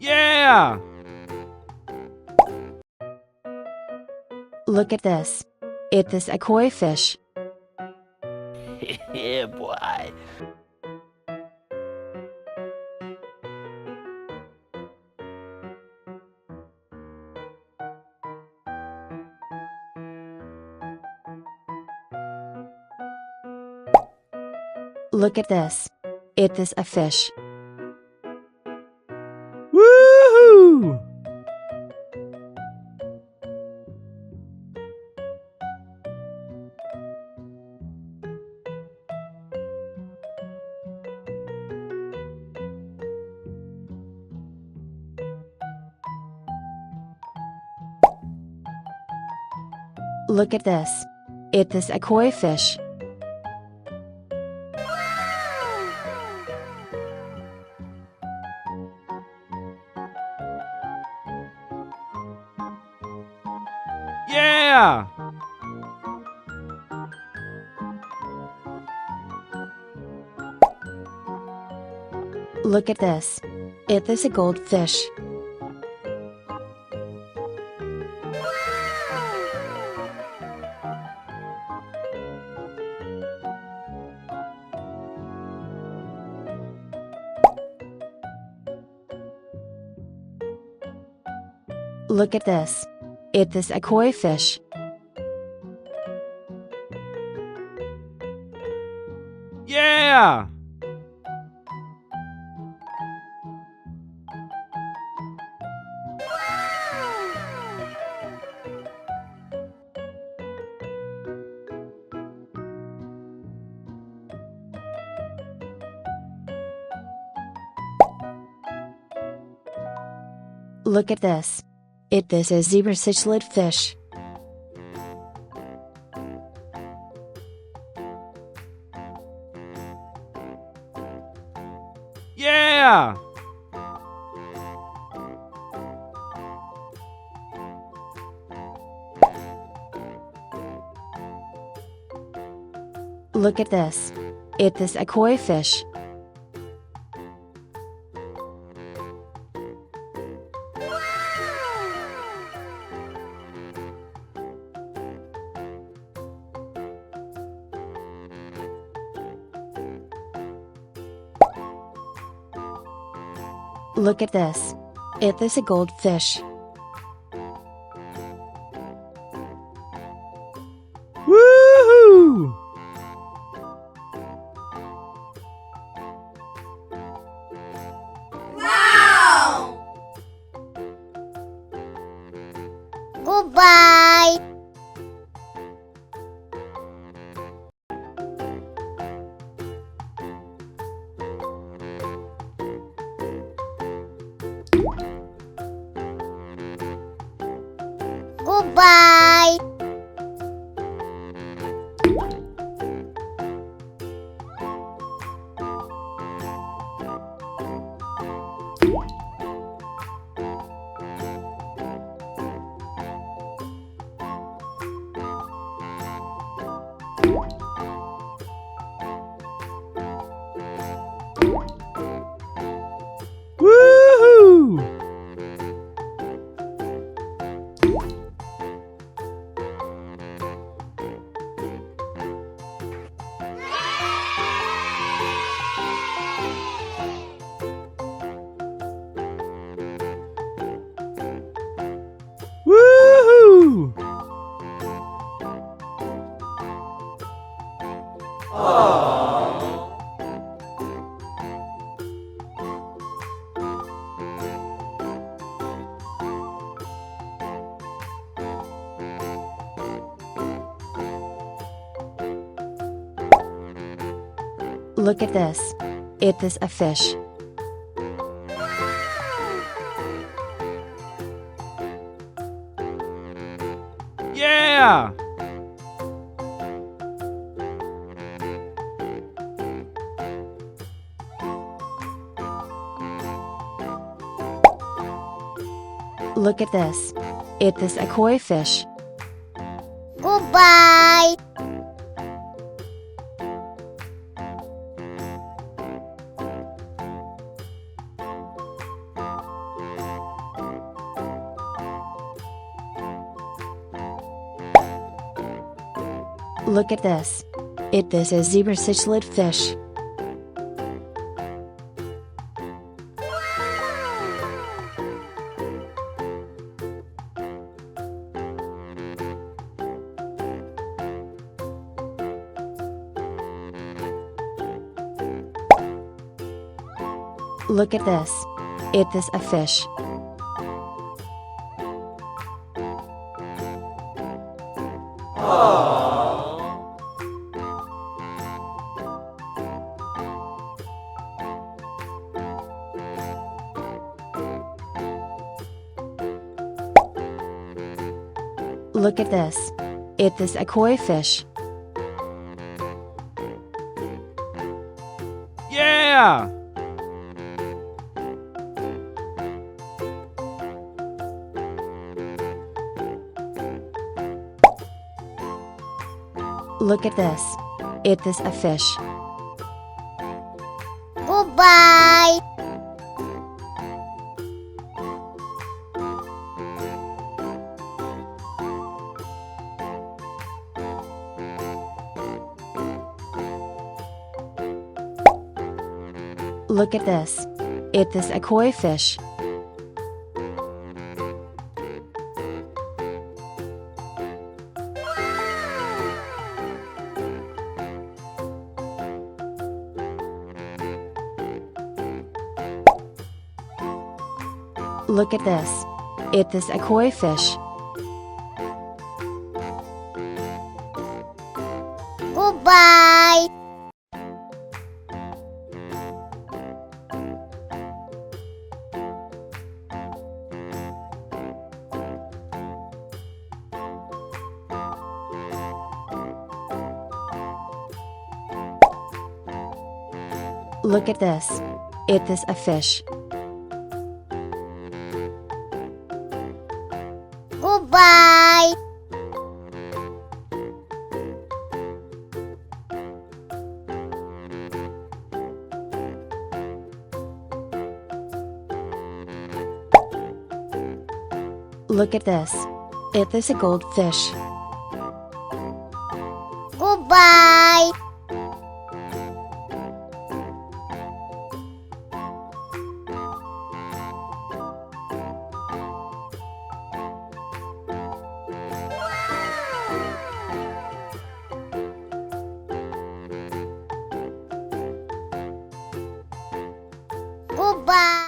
Yeah! Look at this. It is a koi fish. Yeah, boy. Look at this. It is a fish. Woohoo! Look at this. It is a koi fish. Yeah! Look at this. It is a goldfish. Look at this. It is a koi fish. Yeah! Look at this. It is a zebra cichlid fish. Yeah! Look at this. It is a koi fish. Look at this. It is a goldfish. Woohoo! Goodbye. Goodbye. Woohoo! Look at this. It is a fish. Yeah! Look at this. It is a koi fish. Goodbye. Look at this. It is a zebra cichlid fish. Look at this. It is a fish. Look at this. It is a koi fish. Yeah! Look at this. It is a fish. Goodbye. Look at this. It is a koi fish. Look at this. It is a koi fish. Goodbye. Look at this. It is a fish. Goodbye. Look at this. It is a goldfish. Goodbye. Goodbye.